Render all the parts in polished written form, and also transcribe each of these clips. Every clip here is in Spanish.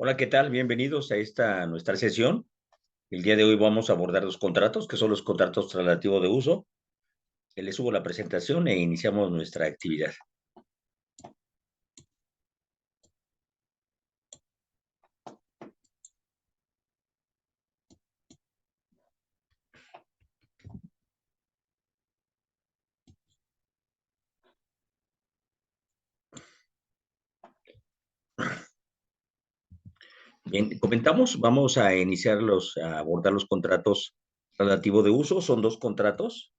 Hola, ¿qué tal? Bienvenidos a esta nuestra sesión. El día de hoy vamos a abordar los contratos, que son los contratos traslativos de uso. Les subo la presentación e iniciamos nuestra actividad. Bien, comentamos, vamos a a abordar los contratos traslativos de uso. Son dos contratos.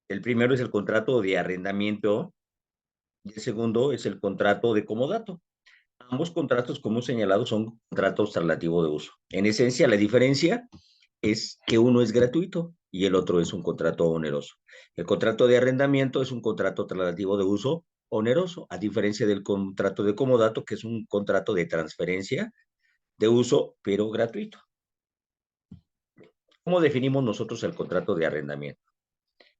El primero es el contrato de arrendamiento y el segundo es el contrato de comodato. Ambos contratos, como he señalado, son contratos traslativos de uso. En esencia, la diferencia es que uno es gratuito y el otro es un contrato oneroso. El contrato de arrendamiento es un contrato traslativo de uso oneroso, a diferencia del contrato de comodato, que es un contrato de transferencia de uso, pero gratuito. ¿Cómo definimos nosotros el contrato de arrendamiento?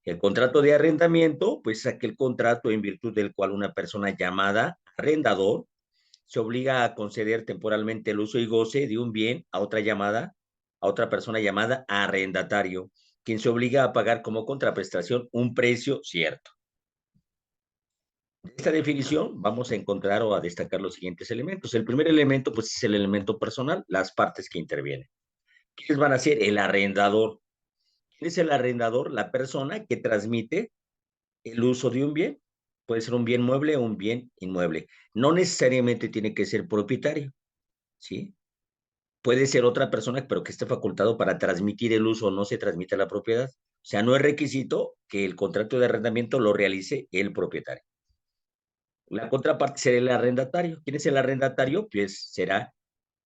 El contrato de arrendamiento, pues es aquel contrato en virtud del cual una persona llamada arrendador se obliga a conceder temporalmente el uso y goce de un bien a otra persona llamada arrendatario, quien se obliga a pagar como contraprestación un precio cierto. De esta definición vamos a encontrar o a destacar los siguientes elementos. El primer elemento, pues, es el elemento personal, las partes que intervienen. ¿Quiénes van a ser? El arrendador. ¿Quién es el arrendador? La persona que transmite el uso de un bien. Puede ser un bien mueble o un bien inmueble. No necesariamente tiene que ser propietario, ¿sí? Puede ser otra persona, pero que esté facultado para transmitir el uso o no se transmite la propiedad. O sea, no es requisito que el contrato de arrendamiento lo realice el propietario. La contraparte será el arrendatario. ¿Quién es el arrendatario? Pues será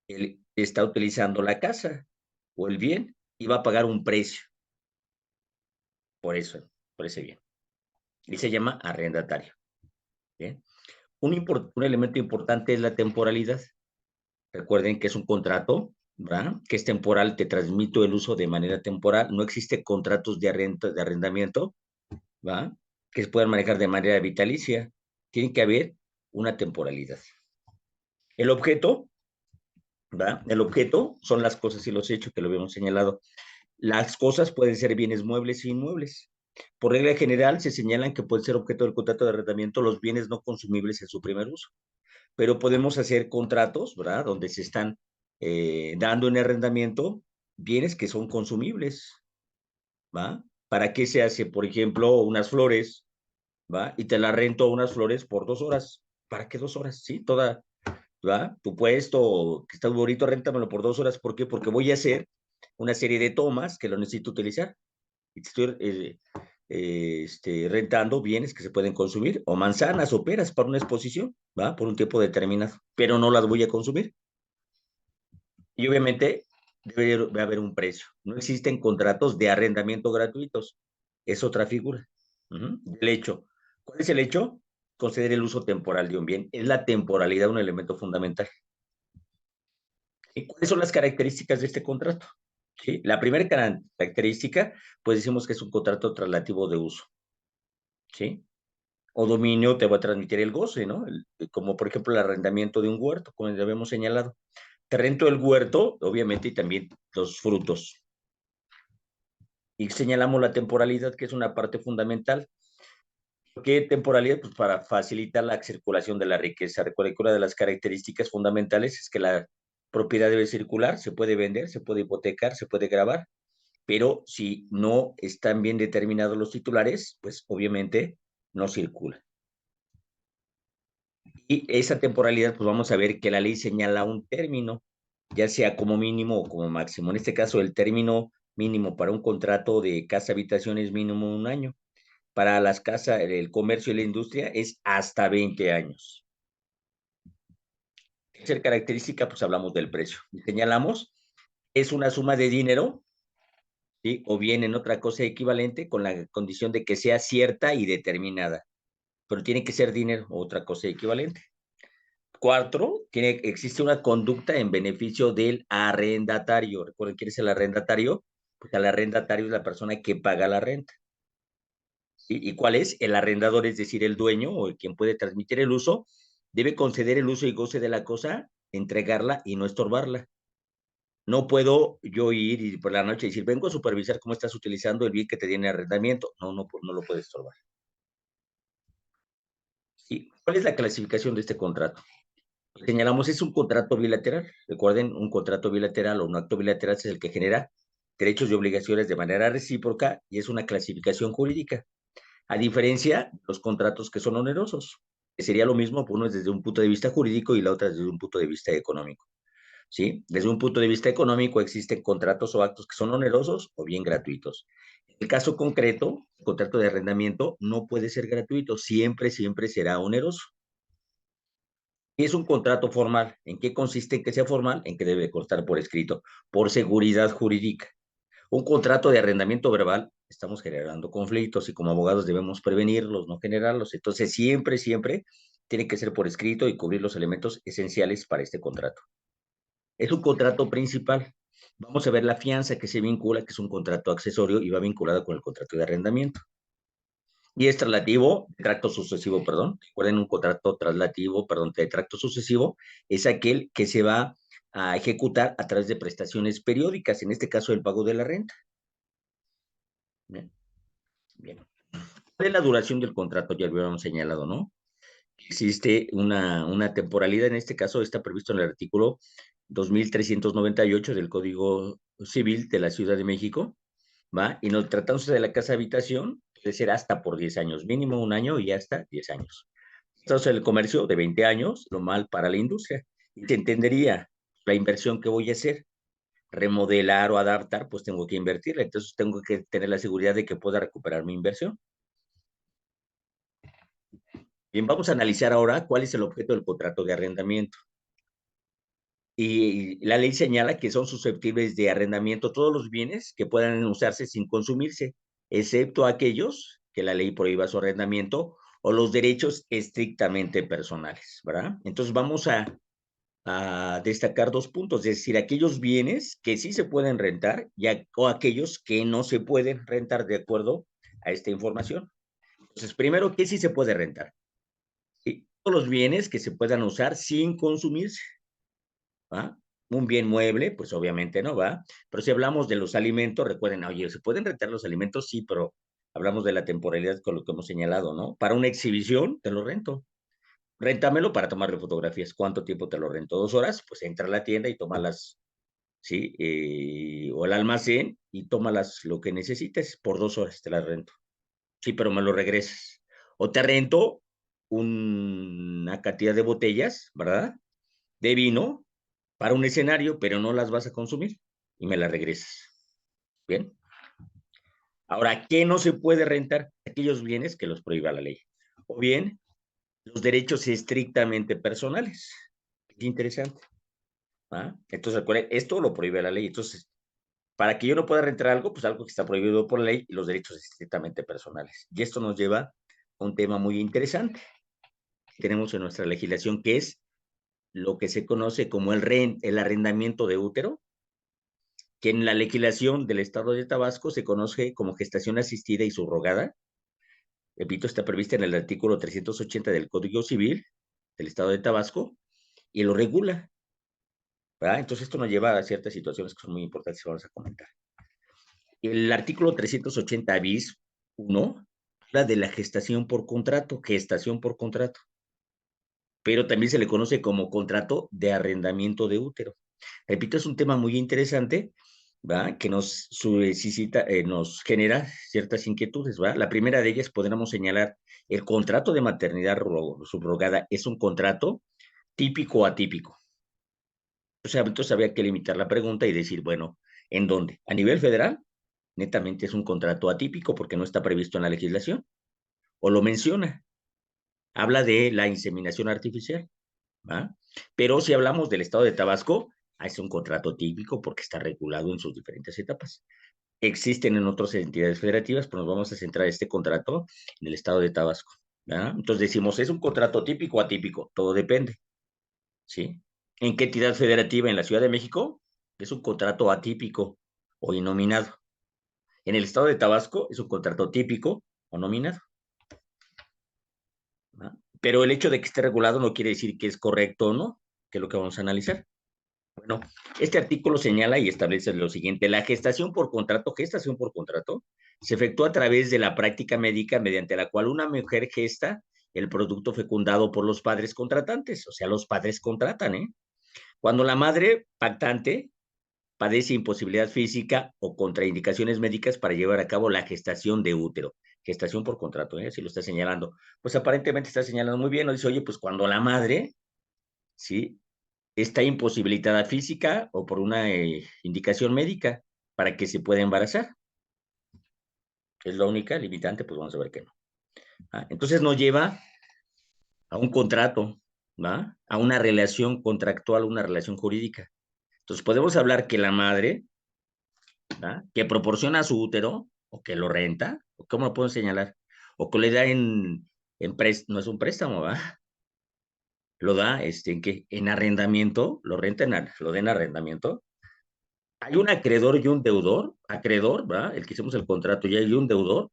el que está utilizando la casa o el bien y va a pagar un precio por eso, por ese bien. Y se llama arrendatario. ¿Bien? Un elemento importante es la temporalidad. Recuerden que es un contrato, ¿verdad? Que es temporal, te transmito el uso de manera temporal. No existe contratos de arrendamiento, ¿va? Que se puedan manejar de manera vitalicia. Tiene que haber una temporalidad. El objeto, ¿va? El objeto son las cosas y los hechos que lo habíamos señalado. Las cosas pueden ser bienes muebles e inmuebles. Por regla general, se señalan que pueden ser objeto del contrato de arrendamiento los bienes no consumibles en su primer uso. Pero podemos hacer contratos, ¿verdad? Donde se están dando en arrendamiento bienes que son consumibles, ¿va? ¿Para qué se hace? Por ejemplo, unas flores, ¿va? Y te la rento unas flores por 2 horas. ¿Para qué 2 horas? Sí, toda, ¿va? Tu puesto, que está bonito, réntamelo por 2 horas. ¿Por qué? Porque voy a hacer una serie de tomas que lo necesito utilizar. Y te estoy rentando bienes que se pueden consumir, o manzanas o peras para una exposición, ¿va? Por un tiempo determinado, pero no las voy a consumir. Y obviamente debe haber un precio. No existen contratos de arrendamiento gratuitos. Es otra figura. El hecho. ¿Cuál es el hecho? Conceder el uso temporal de un bien. Es la temporalidad un elemento fundamental. ¿Y cuáles son las características de este contrato? ¿Sí? La primera característica, pues decimos que es un contrato traslativo de uso. ¿Sí? O dominio te va a transmitir el goce, ¿no? Como por ejemplo el arrendamiento de un huerto, como ya habíamos señalado. Te rento el huerto, obviamente, y también los frutos. Y señalamos la temporalidad, que es una parte fundamental. ¿Qué temporalidad? Pues para facilitar la circulación de la riqueza. Recuerda que una de las características fundamentales es que la propiedad debe circular, se puede vender, se puede hipotecar, se puede grabar, pero si no están bien determinados los titulares, pues obviamente no circula. Y esa temporalidad, pues vamos a ver que la ley señala un término, ya sea como mínimo o como máximo. En este caso, el término mínimo para un contrato de casa-habitación es mínimo 1 año. Para las casas, el comercio y la industria es hasta 20 años. Tercera característica, pues hablamos del precio. Señalamos, es una suma de dinero, ¿sí? O bien en otra cosa equivalente con la condición de que sea cierta y determinada. Pero tiene que ser dinero o otra cosa equivalente. Cuatro, existe una conducta en beneficio del arrendatario. Recuerden quién es el arrendatario. Pues el arrendatario es la persona que paga la renta. ¿Y cuál es? El arrendador, es decir, el dueño o quien puede transmitir el uso, debe conceder el uso y goce de la cosa entregarla y no estorbarla. No puedo yo ir y por la noche decir, vengo a supervisar cómo estás utilizando el bien que te tiene arrendamiento. No lo puedes estorbar. ¿Sí? ¿Cuál es la clasificación de este contrato? Señalamos, es un contrato bilateral. Recuerden, un contrato bilateral o un acto bilateral es el que genera derechos y obligaciones de manera recíproca y es una clasificación jurídica. A diferencia de los contratos que son onerosos, que sería lo mismo, uno es desde un punto de vista jurídico y la otra desde un punto de vista económico. ¿Sí? Desde un punto de vista económico existen contratos o actos que son onerosos o bien gratuitos. En el caso concreto, el contrato de arrendamiento no puede ser gratuito, siempre será oneroso. Y es un contrato formal. ¿En qué consiste en que sea formal? En que debe constar por escrito, por seguridad jurídica. Un contrato de arrendamiento verbal, estamos generando conflictos y como abogados debemos prevenirlos, no generarlos. Entonces, siempre tiene que ser por escrito y cubrir los elementos esenciales para este contrato. Es un contrato principal. Vamos a ver la fianza que se vincula, que es un contrato accesorio y va vinculado con el contrato de arrendamiento. Y es traslativo, de tracto sucesivo, perdón. Recuerden, un contrato traslativo, perdón, de tracto sucesivo es aquel que se va a ejecutar a través de prestaciones periódicas, en este caso el pago de la renta. Bien, bien. ¿Cuál es la duración del contrato? Ya lo habíamos señalado, ¿no? Existe una temporalidad, en este caso está previsto en el artículo 2398 del Código Civil de la Ciudad de México, ¿va? Y no tratándose de la casa habitación, puede ser hasta por 10 años, mínimo un año y hasta 10 años. Entonces, el comercio de 20 años, lo mal para la industria. Y se entendería la inversión que voy a hacer, remodelar o adaptar, pues tengo que invertirla. Entonces, tengo que tener la seguridad de que pueda recuperar mi inversión. Bien, vamos a analizar ahora cuál es el objeto del contrato de arrendamiento. Y la ley señala que son susceptibles de arrendamiento todos los bienes que puedan usarse sin consumirse, excepto aquellos que la ley prohíba su arrendamiento o los derechos estrictamente personales, ¿verdad? Entonces vamos a destacar dos puntos, es decir, aquellos bienes que sí se pueden rentar o aquellos que no se pueden rentar de acuerdo a esta información. Entonces, primero, ¿qué sí se puede rentar? Sí, todos los bienes que se puedan usar sin consumirse. ¿Va? Un bien mueble, pues obviamente no va, pero si hablamos de los alimentos, recuerden, oye, ¿se pueden rentar los alimentos? Sí, pero hablamos de la temporalidad con lo que hemos señalado, ¿no? Para una exhibición, te lo rento. Réntamelo para tomarle fotografías. ¿Cuánto tiempo te lo rento? 2 horas, pues entra a la tienda y tómalas, ¿sí? O al almacén y tómalas lo que necesites. Por 2 horas te las rento. Sí, pero me lo regresas. O te rento una cantidad de botellas, ¿verdad? De vino para un escenario, pero no las vas a consumir y me las regresas. Bien. Ahora, ¿qué no se puede rentar? Aquellos bienes que los prohíba la ley. O bien, los derechos estrictamente personales. Qué interesante. ¿Ah? Entonces, recuerden, esto lo prohíbe la ley. Entonces, para que yo no pueda rentar algo, pues algo que está prohibido por la ley y los derechos estrictamente personales. Y esto nos lleva a un tema muy interesante que tenemos en nuestra legislación, que es lo que se conoce como el arrendamiento de útero, que en la legislación del Estado de Tabasco se conoce como gestación asistida y subrogada. Repito, está prevista en el artículo 380 del Código Civil del Estado de Tabasco y lo regula, ¿verdad? Entonces esto nos lleva a ciertas situaciones que son muy importantes que vamos a comentar. El artículo 380 bis 1 habla de la gestación por contrato, pero también se le conoce como contrato de arrendamiento de útero. Repito, es un tema muy interesante, ¿va? Que nos genera ciertas inquietudes, ¿va? La primera de ellas podríamos señalar, el contrato de maternidad subrogada es un contrato típico o atípico. O sea, entonces había que limitar la pregunta y decir, bueno, ¿en dónde? A nivel federal, netamente es un contrato atípico porque no está previsto en la legislación, o lo menciona, habla de la inseminación artificial, ¿va? Pero si hablamos del estado de Tabasco, es un contrato típico porque está regulado en sus diferentes etapas. Existen en otras entidades federativas, pero nos vamos a centrar en este contrato en el estado de Tabasco, ¿verdad? Entonces decimos, ¿es un contrato típico o atípico? Todo depende, ¿sí? ¿En qué entidad federativa? En la Ciudad de México es un contrato atípico o innominado. En el estado de Tabasco es un contrato típico o nominado, ¿verdad? Pero el hecho de que esté regulado no quiere decir que es correcto o no. que es lo que vamos a analizar. Bueno, este artículo señala y establece lo siguiente: la gestación por contrato, se efectúa a través de la práctica médica mediante la cual una mujer gesta el producto fecundado por los padres contratantes, o sea, los padres contratan, ¿eh? Cuando la madre pactante padece imposibilidad física o contraindicaciones médicas para llevar a cabo la gestación de útero. Gestación por contrato, ¿eh? Si lo está señalando. Pues aparentemente está señalando muy bien, nos dice, oye, pues cuando la madre, ¿sí?, está imposibilitada física o por una indicación médica para que se pueda embarazar. Es la única limitante, pues vamos a ver que no. Entonces nos lleva a un contrato, ¿va?, a una relación contractual, una relación jurídica. Entonces podemos hablar que la madre, ¿va?, que proporciona su útero, o que lo renta, o cómo lo puedo señalar, o que le da no es un préstamo, ¿va?, lo da, ¿en qué? En arrendamiento, lo renta lo da en arrendamiento. Hay un acreedor y un deudor, acreedor, ¿verdad?, el que hicimos el contrato, y hay un deudor,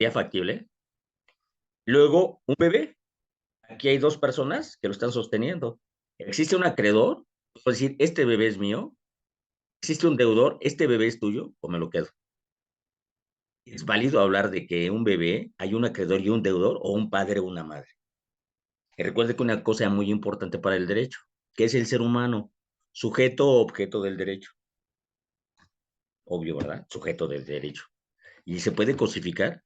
ya factible. Luego, un bebé, aquí hay 2 personas que lo están sosteniendo. Existe un acreedor, puedo decir, este bebé es mío. Existe un deudor, este bebé es tuyo, o me lo quedo. Es válido hablar de que un bebé, hay un acreedor y un deudor, o un padre o una madre. Y recuerde que una cosa muy importante para el derecho, que es el ser humano, sujeto o objeto del derecho. Obvio, ¿verdad? Sujeto del derecho. ¿Y se puede cosificar?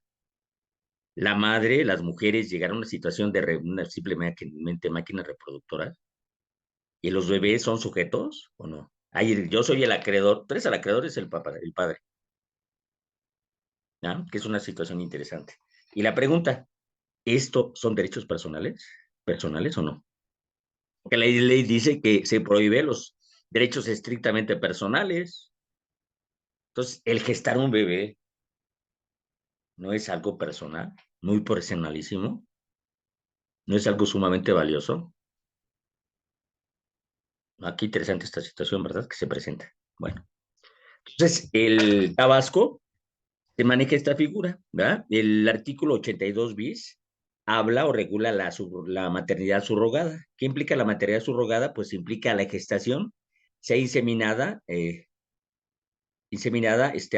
La madre, las mujeres llegaron a una situación de una simplemente máquina reproductora, y los bebés son sujetos, ¿o no? Ahí yo soy el acreedor, tú eres el acreedor, es el papá, el padre, ¿no? Que es una situación interesante. Y la pregunta, ¿esto son derechos personales? ¿Personales o no? Porque la ley dice que se prohíbe los derechos estrictamente personales. Entonces, el gestar un bebé no es algo personal, muy personalísimo, no es algo sumamente valioso. Qué interesante esta situación, ¿verdad?, que se presenta. Bueno, entonces, el Tabasco se maneja esta figura, ¿verdad? El artículo 82 bis habla o regula la maternidad subrogada. ¿Qué implica la maternidad subrogada? Pues implica la gestación, sea inseminada,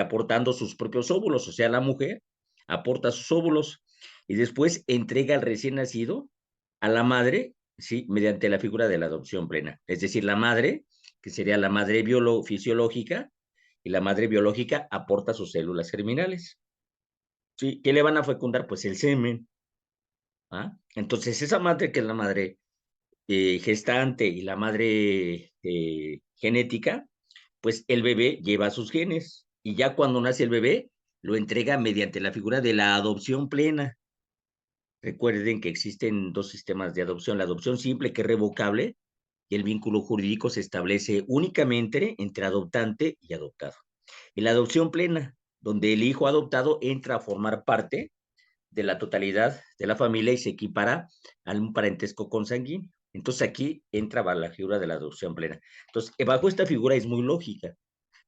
aportando sus propios óvulos, o sea, la mujer aporta sus óvulos y después entrega al recién nacido a la madre, ¿sí?, mediante la figura de la adopción plena. Es decir, la madre, que sería la madre fisiológica, y la madre biológica aporta sus células germinales, ¿sí? ¿Qué le van a fecundar? Pues el semen. Entonces, esa madre, que es la madre gestante, y la madre genética, pues el bebé lleva sus genes, y ya cuando nace el bebé, lo entrega mediante la figura de la adopción plena. Recuerden que existen 2 sistemas de adopción: la adopción simple, que es revocable, y el vínculo jurídico se establece únicamente entre adoptante y adoptado. Y la adopción plena, donde el hijo adoptado entra a formar parte de la totalidad de la familia y se equipara a un parentesco consanguíneo. Entonces aquí entra la figura de la adopción plena. Entonces, bajo esta figura es muy lógica,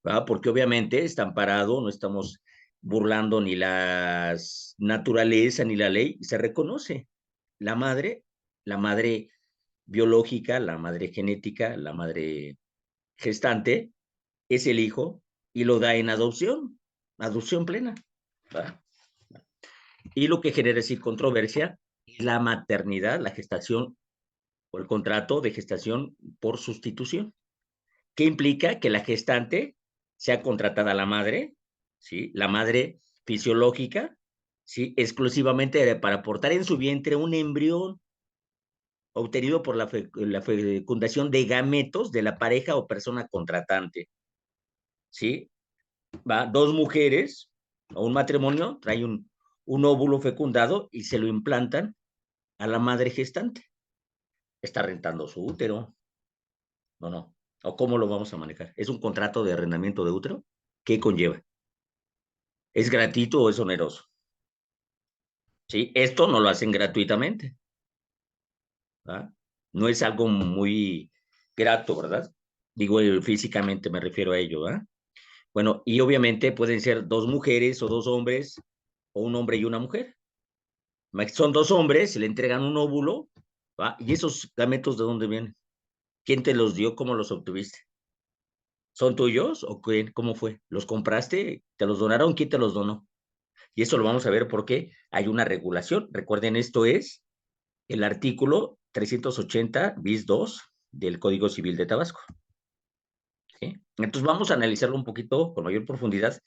¿verdad?, porque obviamente está amparado, no estamos burlando ni la naturaleza ni la ley, se reconoce la madre biológica, la madre genética, la madre gestante, es el hijo y lo da en adopción plena, ¿verdad? Y lo que genera así controversia es la maternidad, la gestación o el contrato de gestación por sustitución, que implica que la gestante sea contratada a la madre, ¿sí?, la madre fisiológica, ¿sí?, exclusivamente para aportar en su vientre un embrión obtenido por la fecundación de gametos de la pareja o persona contratante, ¿sí? Va, 2 mujeres o un matrimonio trae un óvulo fecundado y se lo implantan a la madre gestante. Está rentando su útero, ¿o no? ¿O cómo lo vamos a manejar? ¿Es un contrato de arrendamiento de útero? ¿Qué conlleva? ¿Es gratuito o es oneroso? Sí, esto no lo hacen gratuitamente, ¿verdad? No es algo muy grato, ¿verdad? Digo, físicamente me refiero a ello, ¿verdad? Bueno, y obviamente pueden ser 2 mujeres o 2 hombres, o un hombre y una mujer. Son 2 hombres, se le entregan un óvulo ¿va? ¿Y esos gametos de dónde vienen? ¿Quién te los dio? ¿Cómo los obtuviste? ¿Son tuyos o qué? ¿Cómo fue? ¿Los compraste? ¿Te los donaron? ¿Quién te los donó? Y eso lo vamos a ver porque hay una regulación. Recuerden, esto es el artículo 380 bis 2 del Código Civil de Tabasco. ¿Sí? Entonces vamos a analizarlo un poquito con mayor profundidad,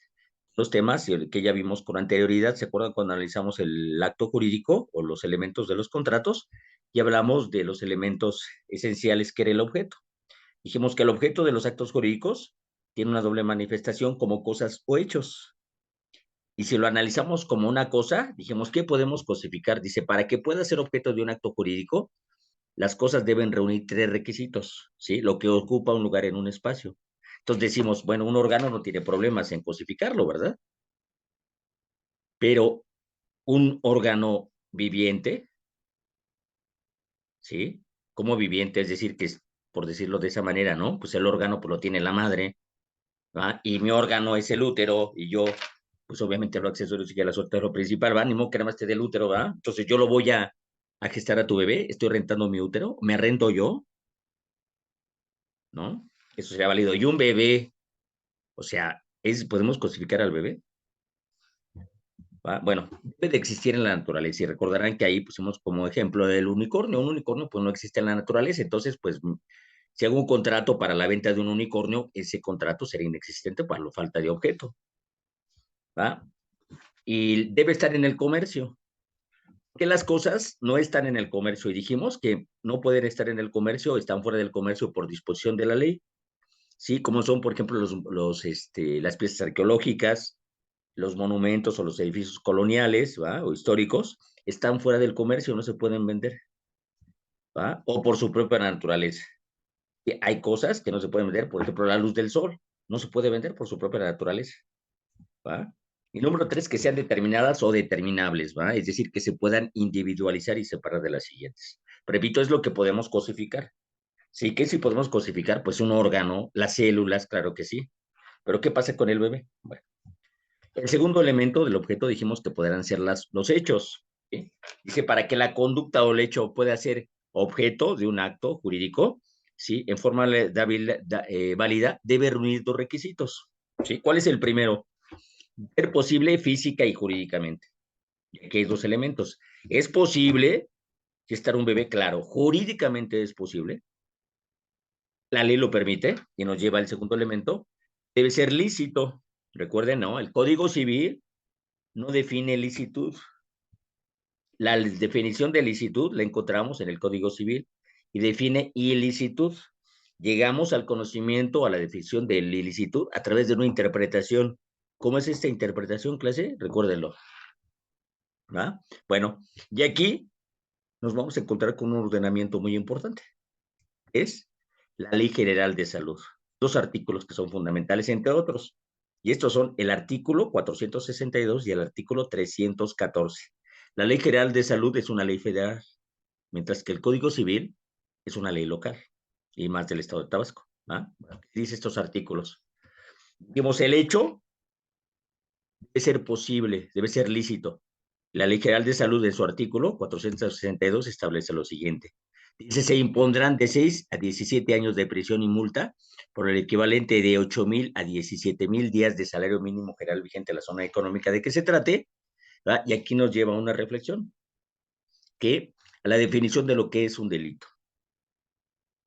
los temas que ya vimos con anterioridad. ¿Se acuerdan cuando analizamos el acto jurídico o los elementos de los contratos? Y hablamos de los elementos esenciales que era el objeto. Dijimos que el objeto de los actos jurídicos tiene una doble manifestación como cosas o hechos. Y si lo analizamos como una cosa, dijimos, ¿qué podemos cosificar? Dice, para que pueda ser objeto de un acto jurídico, las cosas deben reunir tres requisitos, ¿sí? Lo que ocupa un lugar en un espacio. Entonces decimos, bueno, un órgano no tiene problemas en cosificarlo, ¿verdad? Pero un órgano viviente, ¿sí? Como viviente, es decir, que es, por decirlo de esa manera, ¿no? Pues el órgano pues, lo tiene la madre, ¿va? Y mi órgano es el útero, y yo, pues obviamente los accesorios y la suerte es lo principal, ¿va? Ni modo que nada más te dé el útero, ¿va? Entonces yo lo voy a gestar a tu bebé, estoy rentando mi útero, me rento yo, ¿no? Eso sería válido. Y un bebé, o sea, ¿podemos cosificar al bebé? ¿Va? Bueno, debe de existir en la naturaleza y recordarán que ahí pusimos como ejemplo el unicornio. Un unicornio pues no existe en la naturaleza, entonces pues si hago un contrato para la venta de un unicornio, ese contrato será inexistente por la falta de objeto, ¿va? Y debe estar en el comercio. Que las cosas no están en el comercio y dijimos que no pueden estar en el comercio, están fuera del comercio por disposición de la ley, ¿sí? Como son, por ejemplo, las piezas arqueológicas, los monumentos o los edificios coloniales, ¿va? O históricos, están fuera del comercio, no se pueden vender, ¿va? O por su propia naturaleza. Y hay cosas que no se pueden vender, por ejemplo, la luz del sol, no se puede vender por su propia naturaleza, ¿va? Y número tres, que sean determinadas o determinables, ¿va? Es decir, que se puedan individualizar y separar de las siguientes. Repito, es lo que podemos cosificar. ¿Sí? ¿Qué si podemos cosificar? Pues un órgano, las células, claro que sí. Pero ¿qué pasa con el bebé? Bueno, el segundo elemento del objeto dijimos que podrán ser los hechos. ¿Sí? Dice, para que la conducta o el hecho pueda ser objeto de un acto jurídico, ¿sí? En forma válida, debe reunir dos requisitos. ¿Sí? ¿Cuál es el primero? Ser posible física y jurídicamente. Que hay dos elementos. ¿Es posible gestar un bebé? Claro, jurídicamente es posible. La ley lo permite y nos lleva al segundo elemento. Debe ser lícito. Recuerden, ¿no? El Código Civil no define licitud. La definición de licitud la encontramos en el Código Civil y define ilicitud. Llegamos al conocimiento, a la definición de la ilicitud a través de una interpretación. ¿Cómo es esta interpretación, clase? Recuérdenlo. ¿Va? Bueno, y aquí nos vamos a encontrar con un ordenamiento muy importante. Es la Ley General de Salud. Dos artículos que son fundamentales, entre otros. Y estos son el artículo 462 y el artículo 314. La Ley General de Salud es una ley federal, mientras que el Código Civil es una ley local y más del Estado de Tabasco. ¿Ah? ¿Qué dice estos artículos? Digamos, el hecho debe ser posible, debe ser lícito. La Ley General de Salud, en su artículo 462, establece lo siguiente. Dice, se impondrán de 6 a 17 años de prisión y multa por el equivalente de 8,000 a 17,000 días de salario mínimo general vigente en la zona económica de que se trate, ¿verdad? Y aquí nos lleva a una reflexión, que a la definición de lo que es un delito.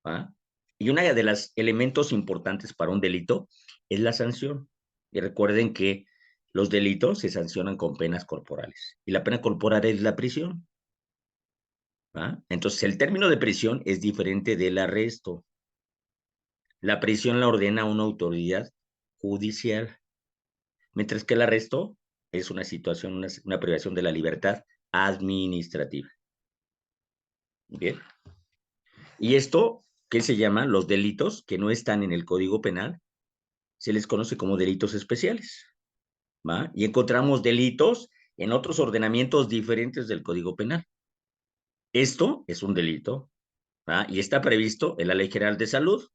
¿Va? Y uno de los elementos importantes para un delito es la sanción. Y recuerden que los delitos se sancionan con penas corporales. Y la pena corporal es la prisión. ¿Va? Entonces, el término de prisión es diferente del arresto. La prisión la ordena una autoridad judicial, mientras que el arresto es una situación, una privación de la libertad administrativa. Bien. Y esto, ¿qué se llama? Los delitos que no están en el Código Penal, se les conoce como delitos especiales, ¿va? Y encontramos delitos en otros ordenamientos diferentes del Código Penal. Esto es un delito, ¿va? Y está previsto en la Ley General de Salud,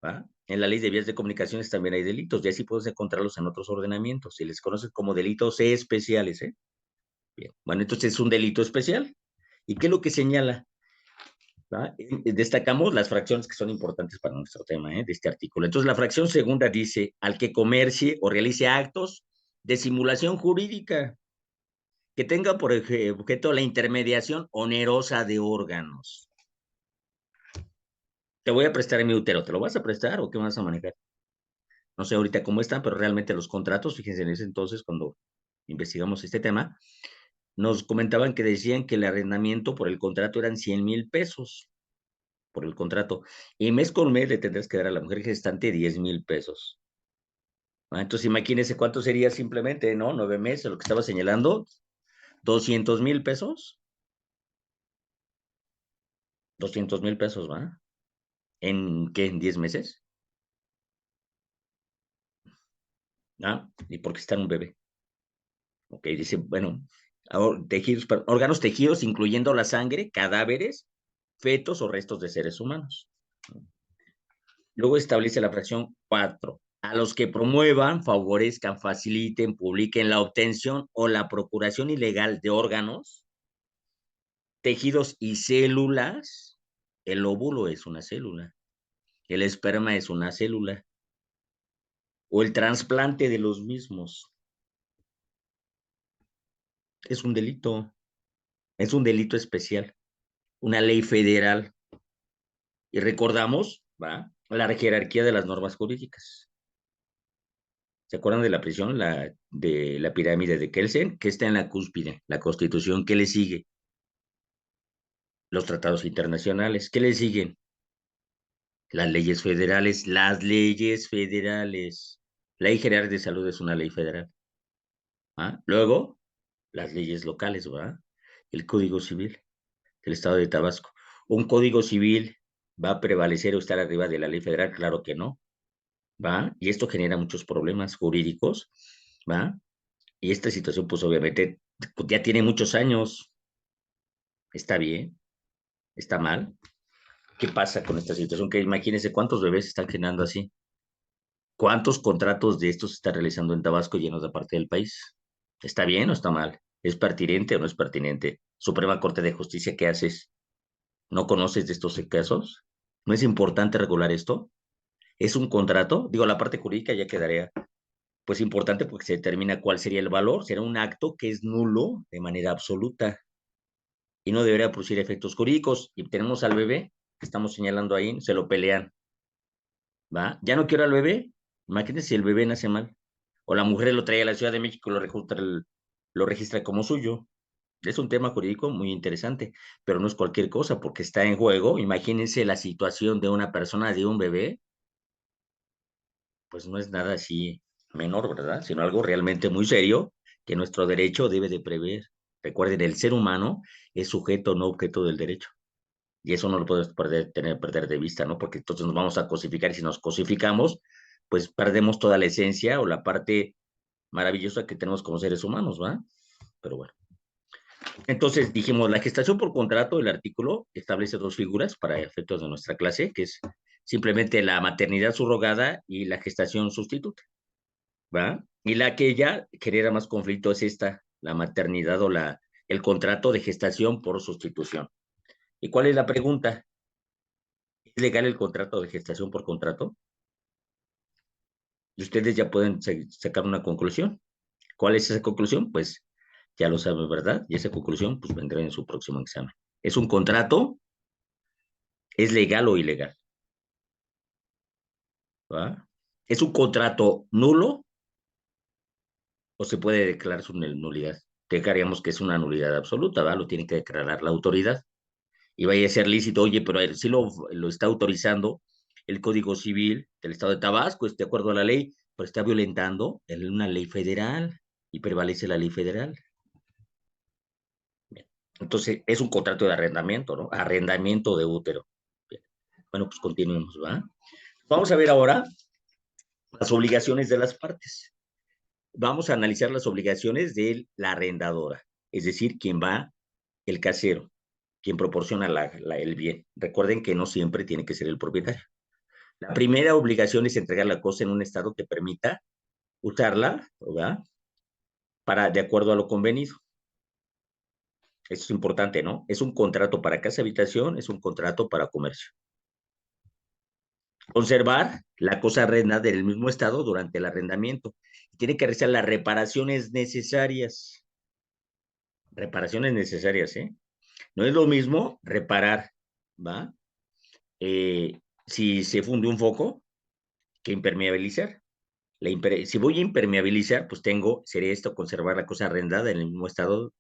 ¿va? En la Ley de Vías de Comunicaciones también hay delitos, y así puedes encontrarlos en otros ordenamientos. Se les conoce como delitos especiales, ¿eh? Bien. Bueno, entonces es un delito especial. ¿Y qué es lo que señala? ¿va? Destacamos las fracciones que son importantes para nuestro tema de este artículo. Entonces, la fracción segunda dice, al que comercie o realice actos de simulación jurídica que tenga por objeto la intermediación onerosa de órganos. Te voy a prestar mi útero, ¿te lo vas a prestar o qué vas a manejar? No sé ahorita cómo están, pero realmente los contratos, fíjense en ese entonces, cuando investigamos este tema, nos comentaban que decían que el arrendamiento por el contrato eran 100,000 pesos por el contrato. Y mes con mes le tendrás que dar a la mujer gestante 10,000 pesos. Entonces, imagínense cuánto sería simplemente, ¿no? 9 meses, lo que estaba señalando, 200,000 pesos. 200,000 pesos, ¿va? ¿En qué? ¿En 10 meses? ¿Ah? ¿Y por qué está en un bebé? Ok, dice, bueno, tejidos, órganos tejidos, incluyendo la sangre, cadáveres, fetos o restos de seres humanos. Luego establece la fracción 4. A los que promuevan, favorezcan, faciliten, publiquen la obtención o la procuración ilegal de órganos, tejidos y células. El óvulo es una célula. El esperma es una célula. O el trasplante de los mismos. Es un delito. Es un delito especial. Una ley federal. Y recordamos, ¿va? La jerarquía de las normas jurídicas. ¿Se acuerdan de la prisión, de la pirámide de Kelsen? Que está en la cúspide, la Constitución. ¿Qué le sigue? Los tratados internacionales. ¿Qué le siguen? Las leyes federales. Las leyes federales. La Ley General de Salud es una ley federal. ¿Ah? Luego, las leyes locales, ¿va? El Código Civil del Estado de Tabasco. ¿Un Código Civil va a prevalecer o estar arriba de la ley federal? Claro que no, ¿va? Y esto genera muchos problemas jurídicos, ¿va? Y esta situación, pues obviamente, ya tiene muchos años. ¿Está bien? ¿Está mal? ¿Qué pasa con esta situación? Que imagínense cuántos bebés están generando así. ¿Cuántos contratos de estos se están realizando en Tabasco llenos de parte del país? ¿Está bien o está mal? ¿Es pertinente o no es pertinente? Suprema Corte de Justicia, ¿qué haces? ¿No conoces de estos casos? ¿No es importante regular esto? ¿Es un contrato? Digo, la parte jurídica ya quedaría pues importante porque se determina cuál sería el valor. Será un acto que es nulo de manera absoluta y no debería producir efectos jurídicos. Y tenemos al bebé, que estamos señalando ahí, se lo pelean, ¿va? Ya no quiero al bebé. Imagínense si el bebé nace mal. O la mujer lo trae a la Ciudad de México y lo registra como suyo. Es un tema jurídico muy interesante, pero no es cualquier cosa porque está en juego. Imagínense la situación de una persona, de un bebé, pues no es nada así menor, ¿verdad? Sino algo realmente muy serio que nuestro derecho debe de prever. Recuerden, el ser humano es sujeto, no objeto del derecho. Y eso no lo puedes perder de vista, ¿no? Porque entonces nos vamos a cosificar y si nos cosificamos, pues perdemos toda la esencia o la parte maravillosa que tenemos como seres humanos, ¿va? Pero bueno. Entonces dijimos, la gestación por contrato, el artículo establece dos figuras para efectos de nuestra clase, que es simplemente la maternidad subrogada y la gestación sustituta, ¿va? Y la que ya genera más conflicto es esta, la maternidad o el contrato de gestación por sustitución. ¿Y cuál es la pregunta? ¿Es legal el contrato de gestación por contrato? Y ustedes ya pueden sacar una conclusión. ¿Cuál es esa conclusión? Pues ya lo saben, ¿verdad? Y esa conclusión pues vendrá en su próximo examen. ¿Es un contrato? ¿Es legal o ilegal? ¿Va? ¿Es un contrato nulo o se puede declarar su nulidad? Declararíamos que es una nulidad absoluta, ¿va? Lo tiene que declarar la autoridad. Y vaya a ser lícito, oye, pero a ver, si lo está autorizando el Código Civil del Estado de Tabasco, de acuerdo a la ley, pero está violentando una ley federal y prevalece la ley federal. Bien. Entonces, es un contrato de arrendamiento, ¿no? Arrendamiento de útero. Bien. Bueno, pues continuemos, ¿va? Vamos a ver ahora las obligaciones de las partes. Vamos a analizar las obligaciones de la arrendadora, es decir, quien va, el casero, quien proporciona el bien. Recuerden que no siempre tiene que ser el propietario. La primera obligación es entregar la cosa en un estado que permita usarla, ¿verdad? De acuerdo a lo convenido. Eso es importante, ¿no? Es un contrato para casa-habitación, es un contrato para comercio. Conservar la cosa arrendada del mismo estado durante el arrendamiento. Tiene que realizar las reparaciones necesarias. Reparaciones necesarias, ¿eh? No es lo mismo reparar, ¿va? Si se funde un foco, que impermeabilizar. Si voy a impermeabilizar, pues sería esto, conservar la cosa arrendada en el mismo estado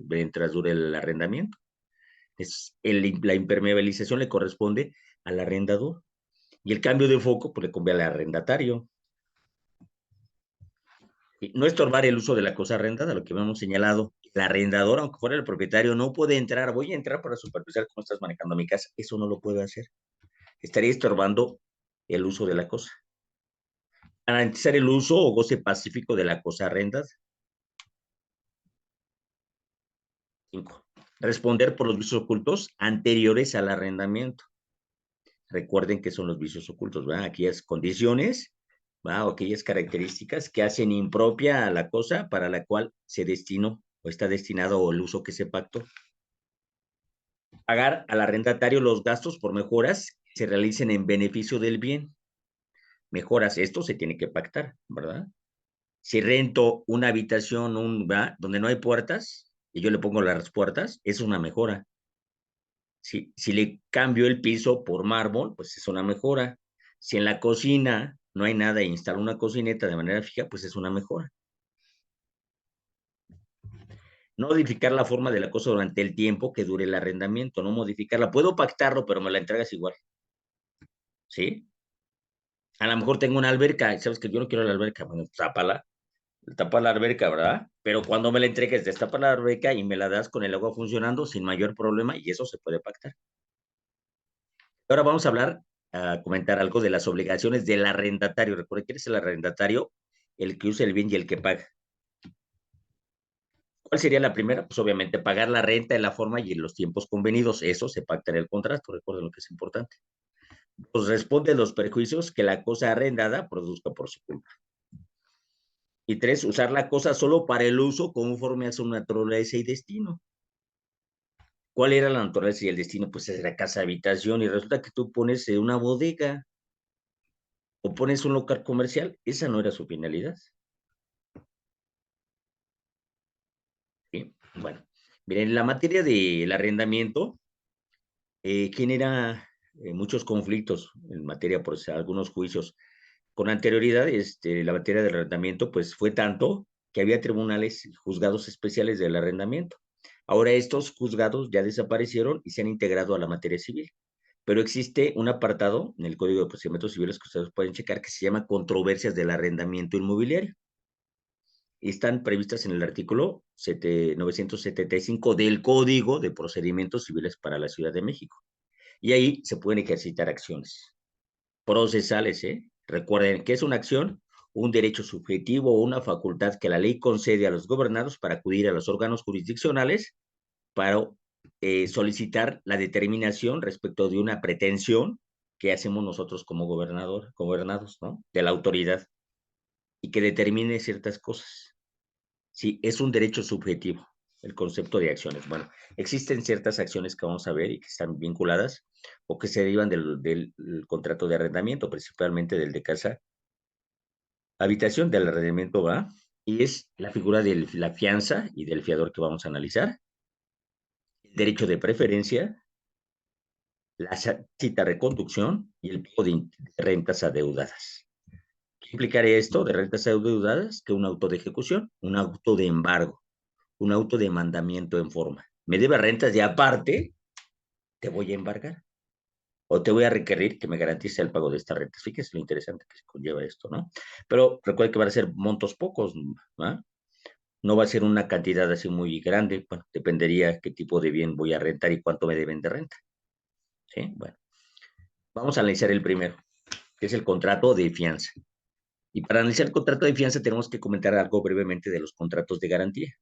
mientras dure el arrendamiento. La impermeabilización le corresponde al arrendador y el cambio de foco pues le conviene al arrendatario. Y no estorbar el uso de la cosa arrendada, lo que habíamos señalado. El arrendador, aunque fuera el propietario, no puede entrar. Voy a entrar para supervisar cómo estás manejando mi casa. Eso no lo puede hacer. Estaría estorbando el uso de la cosa. Garantizar el uso o goce pacífico de la cosa arrendada. 5. Responder por los vicios ocultos anteriores al arrendamiento. Recuerden que son los vicios ocultos, ¿verdad? Aquellas condiciones, ¿verdad? O aquellas características que hacen impropia a la cosa para la cual se destinó o está destinado o el uso que se pactó. Pagar al arrendatario los gastos por mejoras que se realicen en beneficio del bien. Mejoras, esto se tiene que pactar, ¿verdad? Si rento una habitación ¿verdad? Donde no hay puertas y yo le pongo las puertas, es una mejora. Si le cambio el piso por mármol, pues es una mejora. Si en la cocina no hay nada e instalo una cocineta de manera fija, pues es una mejora. No modificar la forma de la cosa durante el tiempo que dure el arrendamiento, no modificarla. Puedo pactarlo, pero me la entregas igual. ¿Sí? A lo mejor tengo una alberca, sabes que yo no quiero la alberca, bueno, tapa la alberca, ¿verdad? Pero cuando me la entregues, destapa la alberca y me la das con el agua funcionando sin mayor problema y eso se puede pactar. Ahora vamos a comentar algo de las obligaciones del arrendatario. Recuerda que eres el arrendatario, el que usa el bien y el que paga. ¿Cuál sería la primera? Pues obviamente pagar la renta en la forma y en los tiempos convenidos. Eso se pacta en el contrato, recuerden lo que es importante. Pues responde los perjuicios que la cosa arrendada produzca por su culpa. Y 3, usar la cosa solo para el uso conforme a su naturaleza y destino. ¿Cuál era la naturaleza y el destino? Pues es la casa habitación y resulta que tú pones una bodega o pones un local comercial. Esa no era su finalidad. ¿Sí? Bueno, miren, la materia del arrendamiento genera muchos conflictos en materia, por algunos juicios. Con anterioridad, la materia del arrendamiento, pues fue tanto que había tribunales y juzgados especiales del arrendamiento. Ahora estos juzgados ya desaparecieron y se han integrado a la materia civil. Pero existe un apartado en el Código de Procedimientos Civiles que ustedes pueden checar que se llama controversias del arrendamiento inmobiliario. Están previstas en el artículo 975 del Código de Procedimientos Civiles para la Ciudad de México. Y ahí se pueden ejercitar acciones procesales, ¿eh? Recuerden que es una acción, un derecho subjetivo o una facultad que la ley concede a los gobernados para acudir a los órganos jurisdiccionales para solicitar la determinación respecto de una pretensión que hacemos nosotros como gobernados, ¿no? De la autoridad y que determine ciertas cosas. Sí, es un derecho subjetivo, el concepto de acciones. Bueno, existen ciertas acciones que vamos a ver y que están vinculadas o que se derivan del contrato de arrendamiento, principalmente del de casa habitación, del arrendamiento va, y es la figura de la fianza y del fiador que vamos a analizar, el derecho de preferencia, la cita reconducción y el pago de rentas adeudadas. ¿Qué implicaría esto de rentas adeudadas? Que un auto de ejecución, un auto de embargo, un auto de mandamiento en forma. Me debe rentas y aparte te voy a embargar o te voy a requerir que me garantice el pago de estas rentas. Fíjese lo interesante que se conlleva esto, ¿no? Pero recuerde que van a ser montos pocos, ¿no? No va a ser una cantidad así muy grande. Bueno, dependería qué tipo de bien voy a rentar y cuánto me deben de renta. ¿Sí? Bueno, vamos a analizar el primero, que es el contrato de fianza. Y para analizar el contrato de fianza tenemos que comentar algo brevemente de los contratos de garantía.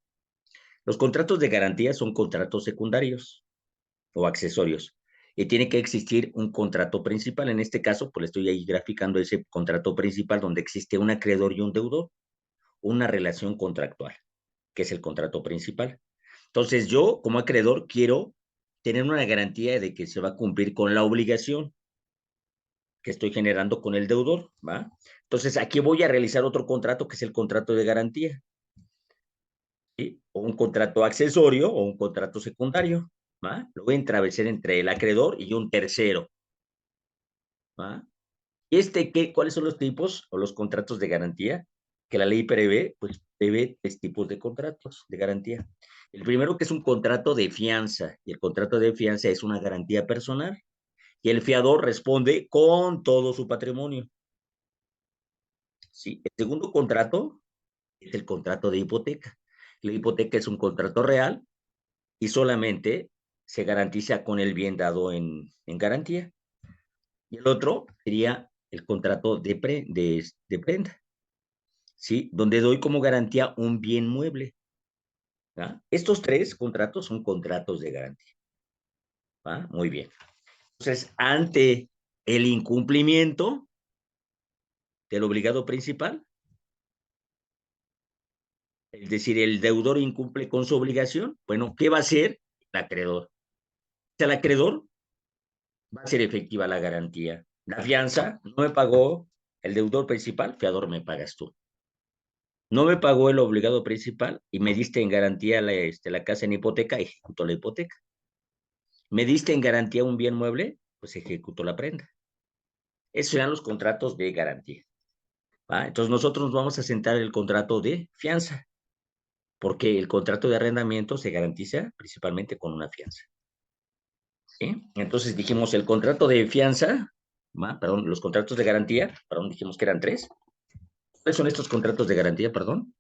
Los contratos de garantía son contratos secundarios o accesorios. Y tiene que existir un contrato principal. En este caso, pues le estoy ahí graficando ese contrato principal donde existe un acreedor y un deudor, una relación contractual, que es el contrato principal. Entonces yo, como acreedor, quiero tener una garantía de que se va a cumplir con la obligación que estoy generando con el deudor, ¿va? Entonces aquí voy a realizar otro contrato que es el contrato de garantía, ¿sí? O un contrato accesorio o un contrato secundario, ¿va? Lo voy a entrever entre el acreedor y un tercero, ¿va? ¿Y cuáles son los tipos o los contratos de garantía que la ley prevé? Pues prevé tres tipos de contratos de garantía. El primero que es un contrato de fianza, y el contrato de fianza es una garantía personal, y el fiador responde con todo su patrimonio. ¿Sí? El segundo contrato es el contrato de hipoteca. La hipoteca es un contrato real y solamente se garantiza con el bien dado en garantía. Y el otro sería el contrato de prenda, ¿sí? Donde doy como garantía un bien mueble. ¿Va? Estos tres contratos son contratos de garantía. ¿Va? Muy bien. Entonces, ante el incumplimiento del obligado principal, es decir, el deudor incumple con su obligación, bueno, ¿qué va a hacer el acreedor? El acreedor va a ser efectiva la garantía. La fianza no me pagó el deudor principal, fiador me pagas tú. No me pagó el obligado principal y me diste en garantía la casa en hipoteca, ejecuto la hipoteca. Me diste en garantía un bien mueble, pues ejecuto la prenda. Esos serán los contratos de garantía. ¿Va? Entonces nosotros nos vamos a sentar el contrato de fianza, porque el contrato de arrendamiento se garantiza principalmente con una fianza. ¿Sí? Entonces dijimos el contrato de fianza, perdón, los contratos de garantía, perdón, dijimos que eran tres. ¿Cuáles son estos contratos de garantía, perdón?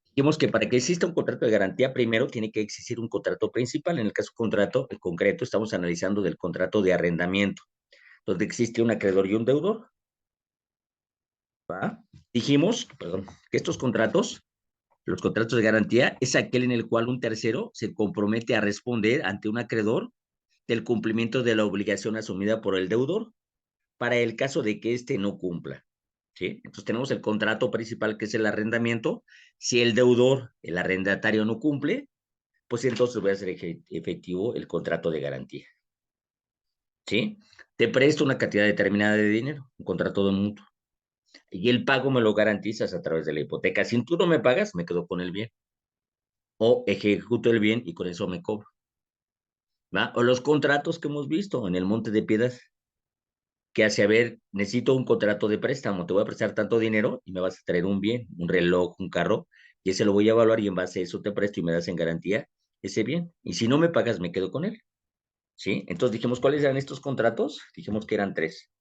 Dijimos que para que exista un contrato de garantía, primero tiene que existir un contrato principal. En el caso contrato, en concreto, estamos analizando del contrato de arrendamiento, donde existe un acreedor y un deudor. ¿Va? Dijimos, perdón, que estos contratos, los contratos de garantía, es aquel en el cual un tercero se compromete a responder ante un acreedor del cumplimiento de la obligación asumida por el deudor para el caso de que éste no cumpla. ¿Sí? Entonces tenemos el contrato principal que es el arrendamiento. Si el deudor, el arrendatario no cumple, pues entonces voy a hacer efectivo el contrato de garantía. ¿Sí? Te presto una cantidad determinada de dinero, un contrato de mutuo. Y el pago me lo garantizas a través de la hipoteca. Si tú no me pagas, me quedo con el bien. O ejecuto el bien y con eso me cobro. ¿Va? O los contratos que hemos visto en el Monte de Piedad, que hace, a ver, necesito un contrato de préstamo, te voy a prestar tanto dinero y me vas a traer un bien, un reloj, un carro, y ese lo voy a evaluar y en base a eso te presto y me das en garantía ese bien. Y si no me pagas, me quedo con él. ¿Sí? Entonces dijimos, ¿cuáles eran estos contratos? Dijimos que eran tres.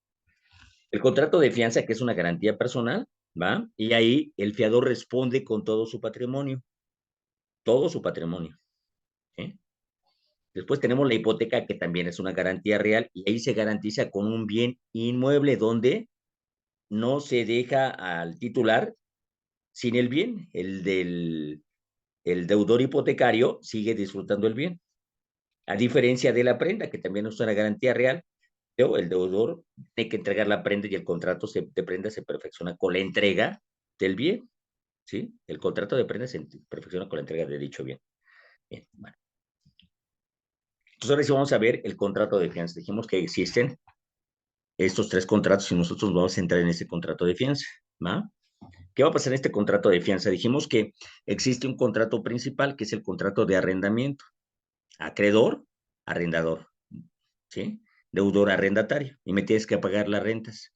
El contrato de fianza, que es una garantía personal, ¿va? Y ahí el fiador responde con todo su patrimonio, ¿sí? Después tenemos la hipoteca, que también es una garantía real, y ahí se garantiza con un bien inmueble donde no se deja al titular sin el bien. El deudor hipotecario sigue disfrutando el bien. A diferencia de la prenda, que también es una garantía real, pero el deudor tiene que entregar la prenda y el contrato de prenda se perfecciona con la entrega del bien, ¿sí? El contrato de prenda se perfecciona con la entrega de dicho bien. Bien, bueno. Entonces ahora sí vamos a ver el contrato de fianza. Dijimos que existen estos tres contratos y nosotros vamos a entrar en este contrato de fianza, ¿va? ¿Qué va a pasar en este contrato de fianza? Dijimos que existe un contrato principal que es el contrato de arrendamiento. Acreedor, arrendador, ¿sí? Deudor, arrendatario. Y me tienes que pagar las rentas.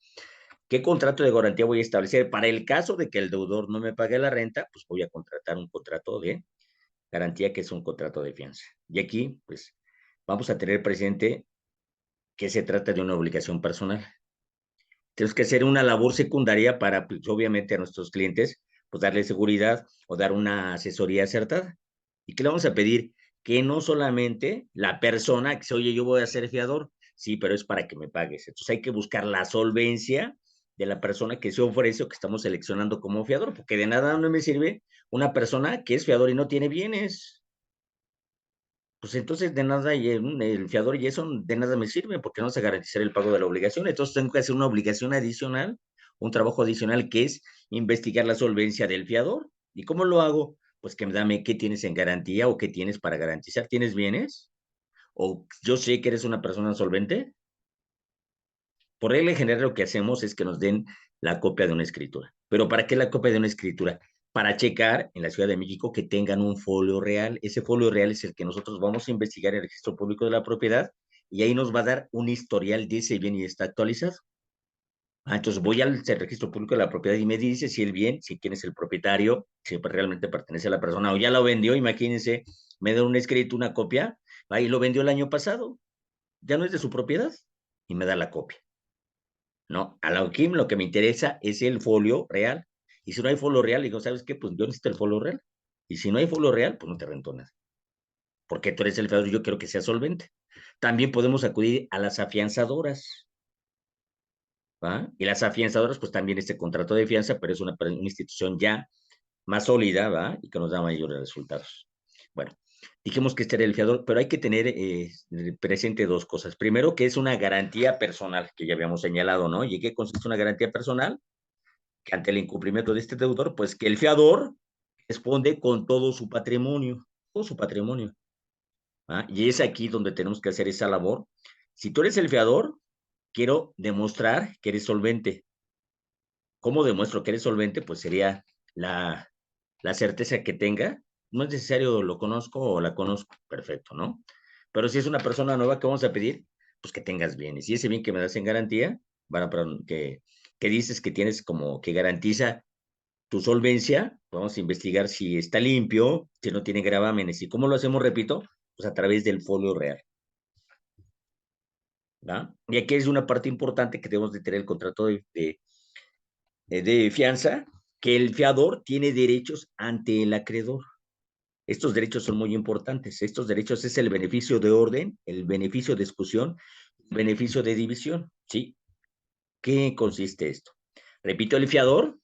¿Qué contrato de garantía voy a establecer? Para el caso de que el deudor no me pague la renta, pues voy a contratar un contrato de garantía que es un contrato de fianza. Y aquí, pues, vamos a tener presente que se trata de una obligación personal. Tenemos que hacer una labor secundaria para, pues, obviamente, a nuestros clientes, pues, darle seguridad o dar una asesoría acertada. ¿Y qué le vamos a pedir? Que no solamente la persona que dice, oye, yo voy a ser fiador, sí, pero es para que me pagues. Entonces hay que buscar la solvencia de la persona que se ofrece o que estamos seleccionando como fiador, porque de nada no me sirve una persona que es fiador y no tiene bienes. Pues entonces de nada, el fiador y eso de nada me sirve porque no se garantizar el pago de la obligación. Entonces tengo que hacer una obligación adicional, un trabajo adicional que es investigar la solvencia del fiador. ¿Y cómo lo hago? Pues que dame qué tienes en garantía o qué tienes para garantizar. ¿Tienes bienes? ¿O yo sé que eres una persona solvente? Por regla general lo que hacemos es que nos den la copia de una escritura. ¿Pero para qué la copia de una escritura? Para checar en la Ciudad de México que tengan un folio real. Ese folio real es el que nosotros vamos a investigar en el registro público de la propiedad y ahí nos va a dar un historial de ese bien y está actualizado. Entonces voy al registro público de la propiedad y me dice si el bien, si quién es el propietario, si realmente pertenece a la persona o ya lo vendió, imagínense, me da un escrito, una copia, ahí lo vendió el año pasado, ya no es de su propiedad y me da la copia. No, a la OKIM lo que me interesa es el folio real. Y si no hay folio real, digo, ¿sabes qué? Pues yo necesito el folio real. Y si no hay folio real, pues no te rento nada. Porque tú eres el fiador y yo quiero que sea solvente. También podemos acudir a las afianzadoras. ¿Va? Y las afianzadoras, pues también este contrato de fianza, pero es una institución ya más sólida, ¿va? Y que nos da mayores resultados. Bueno, dijimos que este era el fiador, pero hay que tener presente dos cosas. Primero, que es una garantía personal, que ya habíamos señalado, ¿no? ¿Y qué consiste una garantía personal? Que ante el incumplimiento de este deudor, pues que el fiador responde con todo su patrimonio. ¿Va? Y es aquí donde tenemos que hacer esa labor. Si tú eres el fiador, quiero demostrar que eres solvente. ¿Cómo demuestro que eres solvente? Pues sería la certeza que tenga. No es necesario lo conozco o la conozco, perfecto, ¿no? Pero si es una persona nueva, ¿qué vamos a pedir? Pues que tengas bienes. Y ese bien que me das en garantía, bueno, perdón, que dices que tienes como que garantiza tu solvencia, vamos a investigar si está limpio, si no tiene gravámenes. ¿Y cómo lo hacemos? Repito, pues a través del folio real. ¿Va? Y aquí es una parte importante que debemos de tener el contrato de fianza, que el fiador tiene derechos ante el acreedor. Estos derechos son muy importantes. Estos derechos es el beneficio de orden, el beneficio de exclusión, el beneficio de división. ¿Sí? ¿Qué consiste esto? Repito, el fiador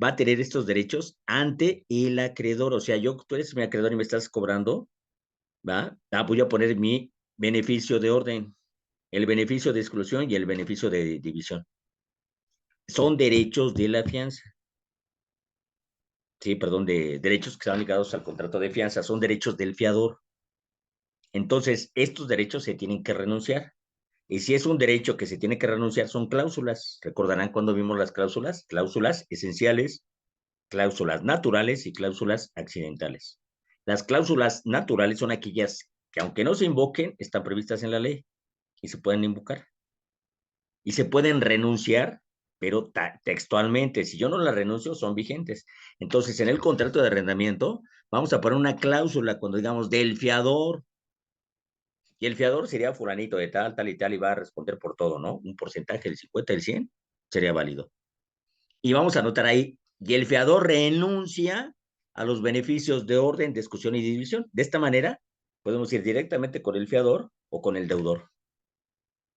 va a tener estos derechos ante el acreedor. O sea, tú eres mi acreedor y me estás cobrando, ¿va? Voy a poner mi beneficio de orden, el beneficio de exclusión y el beneficio de división. Son derechos de la fianza. Sí, perdón, de derechos que están ligados al contrato de fianza, son derechos del fiador. Entonces, estos derechos se tienen que renunciar. Y si es un derecho que se tiene que renunciar, son cláusulas. Recordarán cuando vimos las cláusulas, cláusulas esenciales, cláusulas naturales y cláusulas accidentales. Las cláusulas naturales son aquellas que, aunque no se invoquen, están previstas en la ley y se pueden invocar. Y se pueden renunciar, pero textualmente, si yo no las renuncio, son vigentes. Entonces, en el contrato de arrendamiento, vamos a poner una cláusula cuando digamos del fiador, y el fiador sería fulanito de tal, tal y tal, y va a responder por todo, ¿no? Un porcentaje del 50, del 100, sería válido. Y vamos a anotar ahí, y el fiador renuncia a los beneficios de orden, de exclusión y división. De esta manera, podemos ir directamente con el fiador o con el deudor.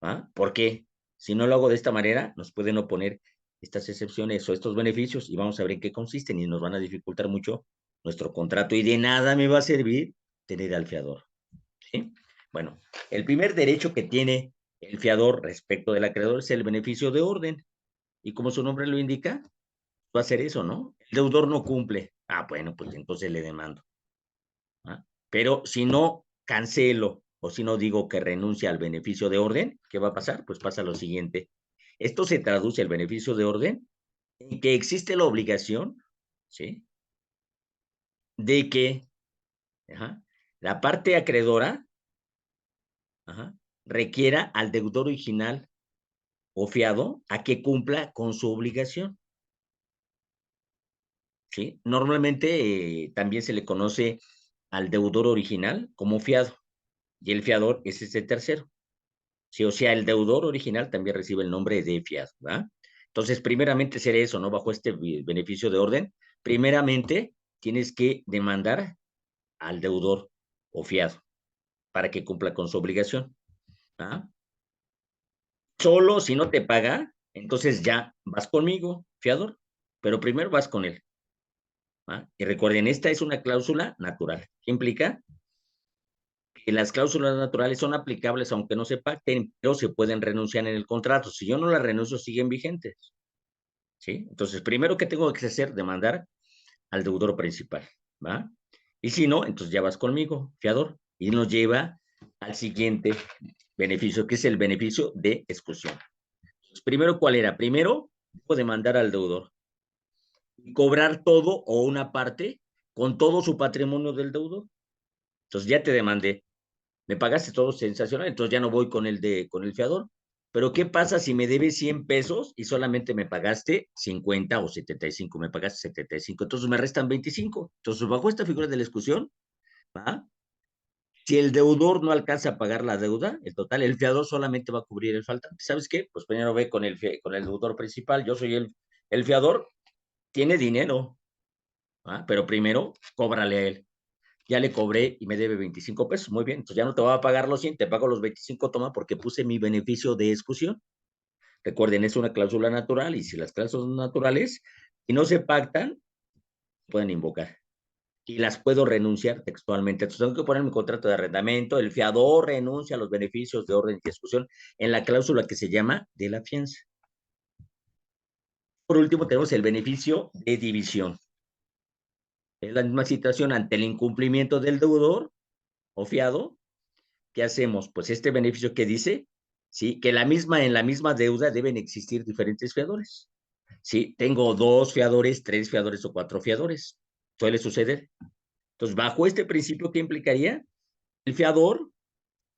¿Ah? ¿Por qué? Si no lo hago de esta manera, nos pueden oponer estas excepciones o estos beneficios y vamos a ver en qué consisten y nos van a dificultar mucho nuestro contrato y de nada me va a servir tener al fiador. ¿Sí? Bueno, el primer derecho que tiene el fiador respecto del acreedor es el beneficio de orden. Y como su nombre lo indica, va a ser eso, ¿no? El deudor no cumple. Bueno, pues entonces le demando. ¿Ah? Pero si no cancelo o si no digo que renuncia al beneficio de orden, ¿qué va a pasar? Pues pasa lo siguiente. Esto se traduce el beneficio de orden en que existe la obligación, ¿sí? De que ajá, la parte acreedora ajá, requiera al deudor original o fiado a que cumpla con su obligación, ¿sí? Normalmente también se le conoce al deudor original como fiado y el fiador es ese tercero. Sí, o sea, el deudor original también recibe el nombre de fiado, ¿verdad? Entonces, primeramente sería eso, ¿no? Bajo este beneficio de orden, primeramente tienes que demandar al deudor o fiado para que cumpla con su obligación, ¿verdad? Solo si no te paga, entonces ya vas conmigo, fiador, pero primero vas con él, ¿verdad? Y recuerden, esta es una cláusula natural. ¿Qué implica? Que las cláusulas naturales son aplicables aunque no se pacten, pero se pueden renunciar en el contrato. Si yo no las renuncio, siguen vigentes. ¿Sí? Entonces, primero que tengo que hacer, demandar al deudor principal, ¿va? Y si no, entonces ya vas conmigo, fiador, y nos lleva al siguiente beneficio, que es el beneficio de exclusión. Entonces, primero, ¿cuál era? Primero, debo demandar al deudor y cobrar todo o una parte con todo su patrimonio del deudor. Entonces ya te demandé, me pagaste todo sensacional, entonces ya no voy con el fiador. Pero ¿qué pasa si me debes 100 pesos y solamente me pagaste 50 o 75? Me pagaste 75, entonces me restan 25. Entonces, bajo esta figura de la exclusión, ¿va? Si el deudor no alcanza a pagar la deuda, el total, el fiador solamente va a cubrir el faltante. ¿Sabes qué? Pues primero ve con el deudor principal, yo soy el fiador, tiene dinero, ¿va? Pero primero cóbrale a él. Ya le cobré y me debe 25 pesos, muy bien, entonces ya no te va a pagar los 100, te pago los 25, toma, porque puse mi beneficio de exclusión. Recuerden, es una cláusula natural y si las cláusulas son naturales y no se pactan, pueden invocar y las puedo renunciar textualmente. Entonces tengo que poner mi contrato de arrendamiento, el fiador renuncia a los beneficios de orden y ejecución en la cláusula que se llama de la fianza. Por último, tenemos el beneficio de división. Es la misma situación ante el incumplimiento del deudor o fiado. ¿Qué hacemos? Pues este beneficio que dice, ¿sí? Que en la misma deuda deben existir diferentes fiadores. ¿Sí? Tengo 2 fiadores, 3 fiadores o 4 fiadores. Suele suceder. Entonces, bajo este principio, ¿qué implicaría? El fiador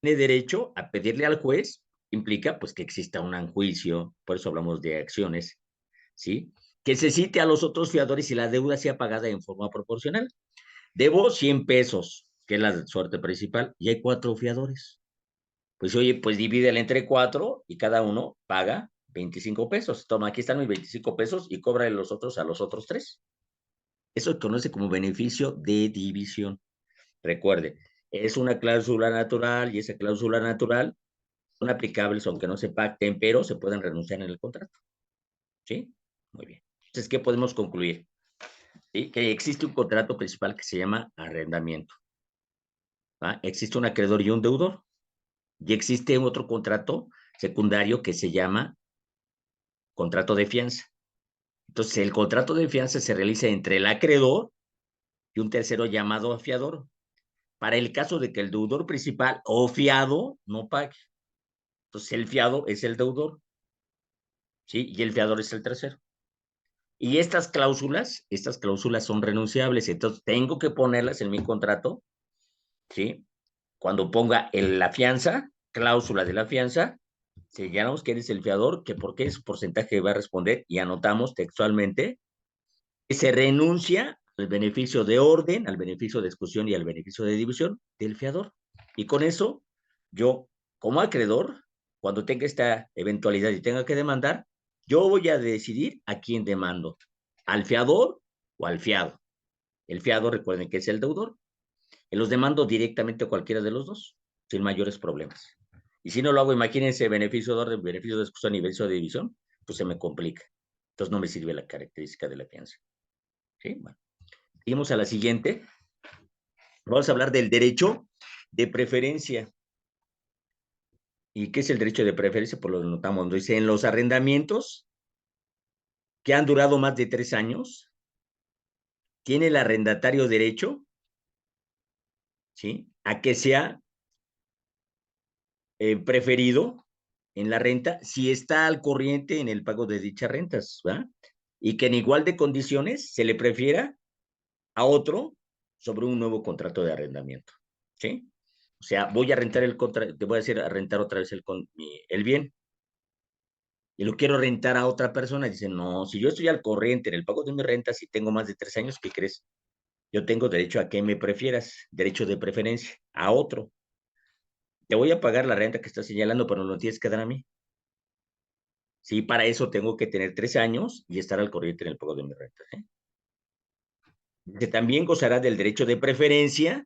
tiene derecho a pedirle al juez, implica pues que exista un juicio, por eso hablamos de acciones, ¿sí? Que se cite a los otros fiadores y la deuda sea pagada en forma proporcional. Debo 100 pesos, que es la suerte principal, y hay 4 fiadores. Pues oye, pues divídela entre 4 y cada uno paga 25 pesos. Toma, aquí están mis 25 pesos y cobra los otros a los otros 3. Eso se conoce como beneficio de división. Recuerde, es una cláusula natural y esa cláusula natural son aplicables aunque no se pacten, pero se pueden renunciar en el contrato. ¿Sí? Muy bien. Entonces, ¿qué podemos concluir? ¿Sí? Que existe un contrato principal que se llama arrendamiento. ¿Va? Existe un acreedor y un deudor. Y existe otro contrato secundario que se llama contrato de fianza. Entonces, el contrato de fianza se realiza entre el acreedor y un tercero llamado fiador, para el caso de que el deudor principal o fiado no pague. Entonces, el fiado es el deudor, ¿sí? Y el fiador es el tercero. Y estas cláusulas son renunciables, entonces tengo que ponerlas en mi contrato, ¿sí? Cuando ponga la fianza, cláusula de la fianza, señalamos que eres el fiador, que por qué es porcentaje va a responder y anotamos textualmente que se renuncia al beneficio de orden, al beneficio de exclusión y al beneficio de división del fiador. Y con eso, yo, como acreedor, cuando tenga esta eventualidad y tenga que demandar, yo voy a decidir a quién demando, al fiador o al fiado. El fiado, recuerden que es el deudor. Los demando directamente a cualquiera de los dos, sin mayores problemas. Y si no lo hago, imagínense beneficio de orden, beneficio de exclusión y beneficio de división, pues se me complica. Entonces no me sirve la característica de la fianza. ¿Sí? Bueno. Seguimos a la siguiente. Vamos a hablar del derecho de preferencia. ¿Y qué es el derecho de preferencia? Pues lo notamos. Dice, en los arrendamientos que han durado más de 3 años, tiene el arrendatario derecho, ¿sí? A que sea preferido en la renta si está al corriente en el pago de dichas rentas, ¿va? Y que en igual de condiciones se le prefiera a otro sobre un nuevo contrato de arrendamiento, ¿sí? O sea, voy a rentar el contrato, te voy a decir a rentar otra vez el bien y lo quiero rentar a otra persona. Dicen, no, si yo estoy al corriente en el pago de mi renta, si tengo más de 3 años, ¿qué crees? Yo tengo derecho a que me prefieras, derecho de preferencia, a otro. Te voy a pagar la renta que estás señalando, pero no lo tienes que dar a mí. Sí, para eso tengo que tener 3 años y estar al corriente en el pago de mi renta. Que también gozará del derecho de preferencia.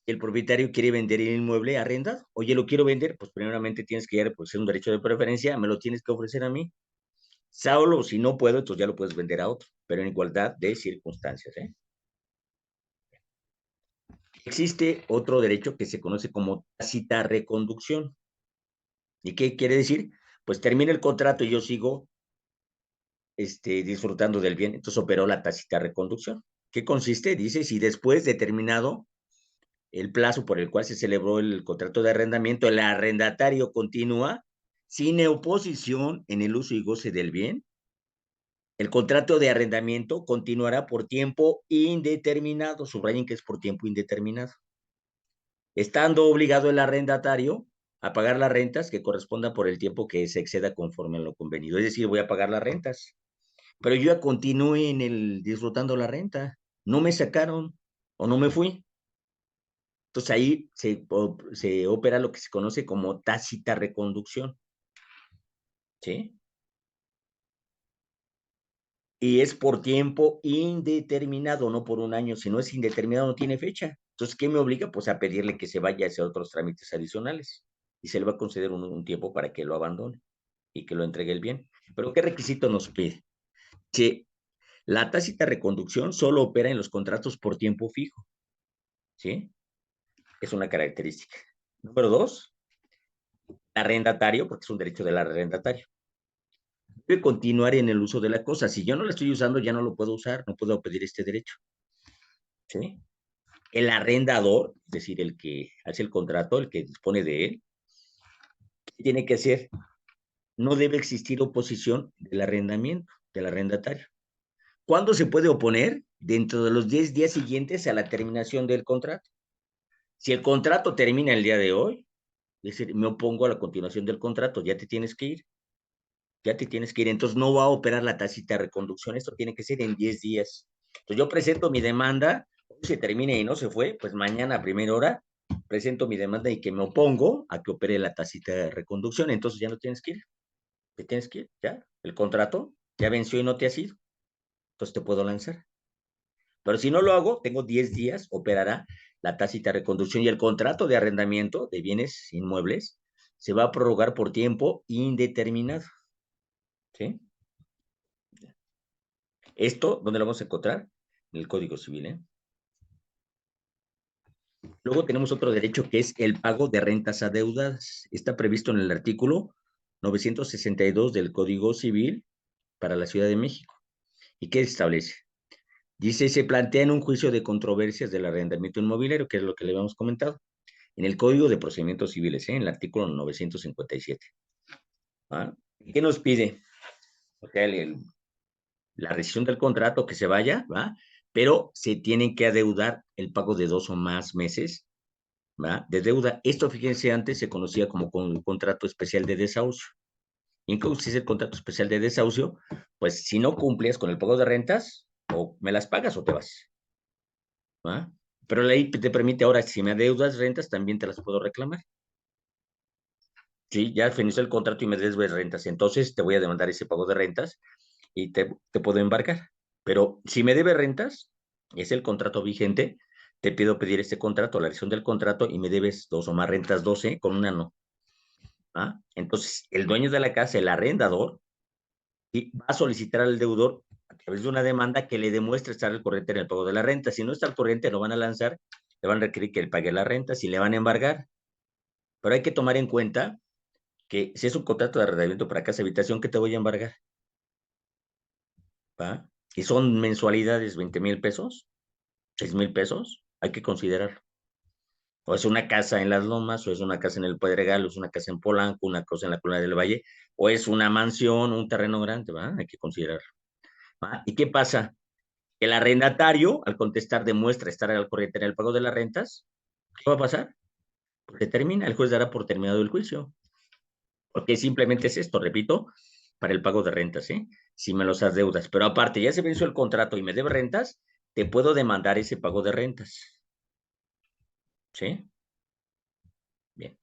El propietario quiere vender el inmueble arrendado. Oye, lo quiero vender, pues primeramente tienes que pues, ser un derecho de preferencia, me lo tienes que ofrecer a mí. Solo si no puedo, entonces ya lo puedes vender a otro, pero en igualdad de circunstancias. Existe otro derecho que se conoce como tácita reconducción. ¿Y qué quiere decir? Pues termina el contrato y yo sigo disfrutando del bien, entonces operó la tácita reconducción. ¿Qué consiste? Dice, si después determinado el plazo por el cual se celebró el contrato de arrendamiento, el arrendatario continúa sin oposición en el uso y goce del bien, el contrato de arrendamiento continuará por tiempo indeterminado. Subrayen que es por tiempo indeterminado. Estando obligado el arrendatario a pagar las rentas que correspondan por el tiempo que se exceda conforme a lo convenido. Es decir, voy a pagar las rentas, pero yo ya continué disfrutando la renta. No me sacaron o no me fui. Entonces ahí se opera lo que se conoce como tácita reconducción. ¿Sí? Y es por tiempo indeterminado, no por un año. Si no es indeterminado, no tiene fecha. Entonces, ¿qué me obliga? Pues a pedirle que se vaya a hacer otros trámites adicionales. Y se le va a conceder un tiempo para que lo abandone y que lo entregue el bien. Pero, ¿qué requisito nos pide? Que la tácita reconducción solo opera en los contratos por tiempo fijo. ¿Sí? Es una característica. Número 2, arrendatario, porque es un derecho del arrendatario, debe continuar en el uso de la cosa. Si yo no la estoy usando, ya no lo puedo usar, no puedo pedir este derecho. ¿Sí? El arrendador, es decir, el que hace el contrato, el que dispone de él, ¿qué tiene que hacer? No debe existir oposición del arrendamiento, del arrendatario. ¿Cuándo se puede oponer? Dentro de los 10 días siguientes a la terminación del contrato. Si el contrato termina el día de hoy, es decir, me opongo a la continuación del contrato, ya te tienes que ir. Ya te tienes que ir. Entonces no va a operar la tácita reconducción. Esto tiene que ser en 10 días. Entonces yo presento mi demanda, hoy se termine y no se fue, pues mañana a primera hora presento mi demanda y que me opongo a que opere la tácita de reconducción. Entonces ya no tienes que ir. Te tienes que ir, ya. El contrato ya venció y no te has ido. Entonces te puedo lanzar. Pero si no lo hago, tengo 10 días, operará la tácita reconducción y el contrato de arrendamiento de bienes inmuebles se va a prorrogar por tiempo indeterminado. ¿Sí? Esto, ¿dónde lo vamos a encontrar? En el Código Civil, ¿eh? Luego tenemos otro derecho que es el pago de rentas adeudadas. Está previsto en el artículo 962 del Código Civil para la Ciudad de México. ¿Y qué establece? Dice, se plantea en un juicio de controversias del arrendamiento inmobiliario, que es lo que le habíamos comentado, en el Código de Procedimientos Civiles, en el artículo 957. ¿Ah? ¿Qué nos pide? O sea, la rescisión del contrato, que se vaya, ¿va? Pero se tienen que adeudar el pago de 2 o más meses, ¿va? De deuda. Esto, fíjense, antes se conocía como un contrato especial de desahucio. Incluso si es el contrato especial de desahucio, pues si no cumples con el pago de rentas, o me las pagas o te vas, ¿va? Pero la ley te permite ahora, si me adeudas rentas, también te las puedo reclamar. Sí, ya finalizó el contrato y me debes rentas, entonces te voy a demandar ese pago de rentas y te puedo embargar. Pero si me debe rentas, es el contrato vigente, te pido pedir este contrato, la rescisión del contrato y me debes 2 o más rentas 12 con una no. ¿Ah? Entonces, el dueño de la casa, el arrendador, va a solicitar al deudor a través de una demanda que le demuestre estar al corriente en el pago de la renta. Si no está al corriente, lo van a lanzar, le van a requerir que él pague la renta, si le van a embargar. Pero hay que tomar en cuenta que si es un contrato de arrendamiento para casa habitación, ¿qué te voy a embargar? ¿Va? Y son mensualidades 20,000 pesos, 6,000 pesos, hay que considerarlo. O es una casa en Las Lomas, o es una casa en el Pedregal, o es una casa en Polanco, una cosa en la Colonia del Valle, o es una mansión, un terreno grande, ¿va? Hay que considerarlo. ¿Va? ¿Y qué pasa? El arrendatario, al contestar, demuestra estar al corriente en el pago de las rentas. ¿Qué va a pasar? Porque termina, el juez dará por terminado el juicio. Porque simplemente es esto, repito, para el pago de rentas, ¿eh? Si me los adeudas. Pero aparte, ya se venció el contrato y me debe rentas, te puedo demandar ese pago de rentas. ¿Sí? Bien.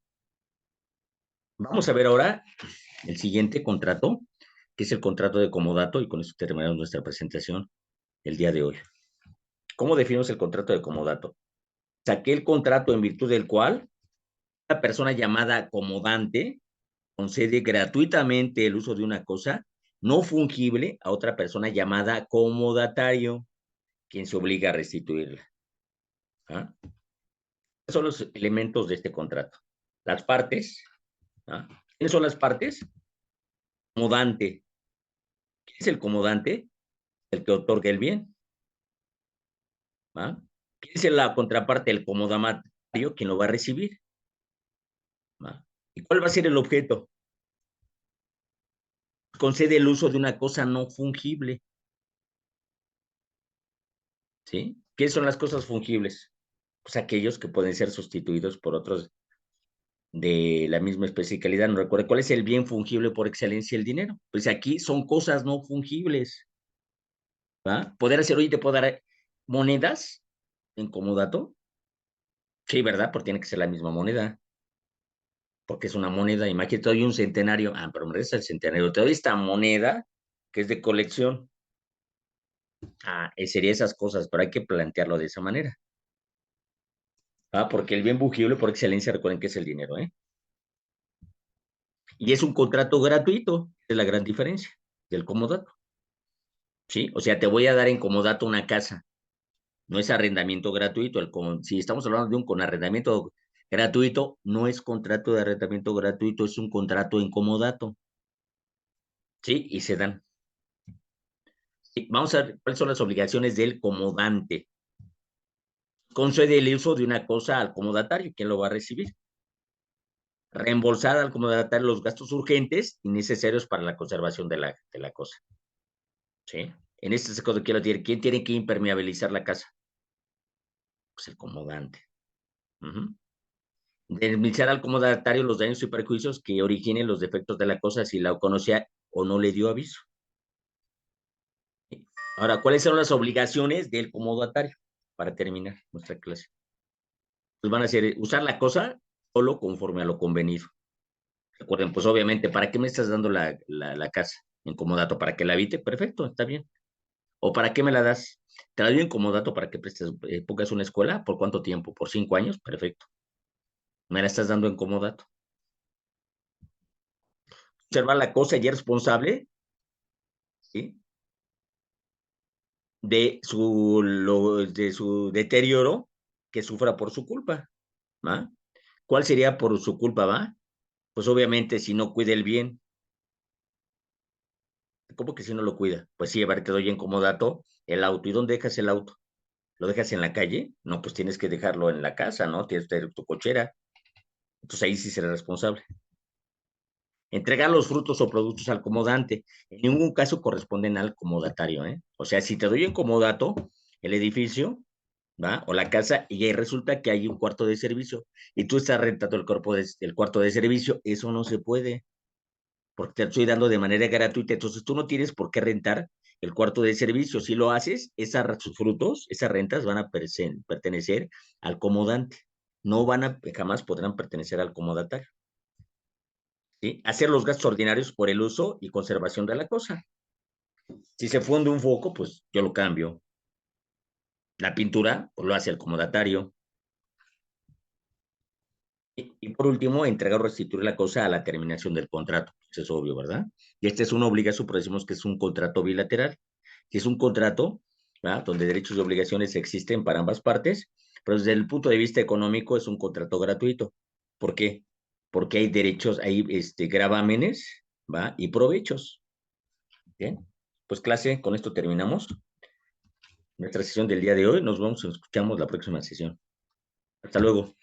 Vamos a ver ahora el siguiente contrato, que es el contrato de comodato, y con esto terminamos nuestra presentación el día de hoy. ¿Cómo definimos el contrato de comodato? Saqué el contrato en virtud del cual una persona llamada comodante concede gratuitamente el uso de una cosa no fungible a otra persona llamada comodatario, quien se obliga a restituirla. ¿Ah? ¿Cuáles son los elementos de este contrato? Las partes. ¿Ah? ¿Quiénes son las partes? Comodante. ¿Qué es el comodante? El que otorga el bien. ¿va? ¿Quién es la contraparte del comodatario? ¿Quién lo va a recibir? ¿Va? ¿Y cuál va a ser el objeto? Concede el uso de una cosa no fungible. ¿Sí? ¿Qué son las cosas fungibles? Pues aquellos que pueden ser sustituidos por otros de la misma especie y calidad. No recuerdo cuál es el bien fungible por excelencia, el dinero. Pues aquí son cosas no fungibles. ¿Va? Poder hacer, oye, te puedo dar monedas en comodato. Sí, ¿verdad? Porque tiene que ser la misma moneda. Porque es una moneda. Imagínate, te doy un centenario. Ah, pero me el centenario. Te doy esta moneda que es de colección. Ah, sería esas cosas, pero hay que plantearlo de esa manera. ¿Va? Porque el bien fungible por excelencia, recuerden que es el dinero, ¿eh? Y es un contrato gratuito, es la gran diferencia del comodato, ¿sí? O sea, te voy a dar en comodato una casa, no es arrendamiento gratuito. Si estamos hablando de un con arrendamiento gratuito, no es contrato de arrendamiento gratuito, es un contrato en comodato, ¿sí? Y se dan. Sí, vamos a ver cuáles son las obligaciones del comodante. Concede el uso de una cosa al comodatario, ¿quién lo va a recibir? Reembolsar al comodatario los gastos urgentes y necesarios para la conservación de la cosa, ¿sí? En este caso, ¿quién tiene que impermeabilizar la casa? Pues el comodante. Uh-huh. Indemnizar al comodatario los daños y perjuicios que originen los defectos de la cosa si la conocía o no le dio aviso. Ahora, ¿cuáles son las obligaciones del comodatario? Para terminar nuestra clase. Pues van a ser usar la cosa solo conforme a lo convenido. Recuerden, pues obviamente, ¿para qué me estás dando la casa en comodato? ¿Para que la habite? Perfecto, está bien. ¿O para qué me la das? Te la doy en comodato para que pongas una escuela. ¿Por cuánto tiempo? ¿Por 5 años? Perfecto. Me la estás dando en comodato. Observar la cosa y es responsable, ¿sí? de su deterioro que sufra por su culpa, ¿va? ¿Cuál sería por su culpa, va? Pues obviamente si no cuida el bien. ¿Cómo que si no lo cuida? Pues sí, a ver, te doy en comodato el auto. ¿Y dónde dejas el auto? ¿Lo dejas en la calle? No, pues tienes que dejarlo en la casa, ¿no? Tienes que tener tu cochera. Entonces ahí sí será responsable. Entregar los frutos o productos al comodante. En ningún caso corresponden al comodatario, ¿eh? O sea, si te doy en comodato el edificio, ¿va? O la casa, y ahí resulta que hay un cuarto de servicio, y tú estás rentando el cuarto de servicio, eso no se puede, porque te lo estoy dando de manera gratuita, entonces tú no tienes por qué rentar el cuarto de servicio. Si lo haces, sus frutos, esas rentas van a pertenecer al comodante, no jamás podrán pertenecer al comodatario. ¿Sí? Hacer los gastos ordinarios por el uso y conservación de la cosa. Si se funde un foco, pues yo lo cambio. La pintura, pues lo hace el comodatario. Y por último, entregar o restituir la cosa a la terminación del contrato. Eso es obvio, ¿verdad? Y esta es una obligación, pero decimos que es un contrato bilateral. Que es un contrato, ¿verdad? Donde derechos y obligaciones existen para ambas partes, pero desde el punto de vista económico es un contrato gratuito. ¿Por qué? Porque hay derechos, hay gravámenes, ¿va? Y provechos. Bien, pues clase, con esto terminamos nuestra sesión del día de hoy. Nos vemos, escuchamos la próxima sesión. Hasta luego.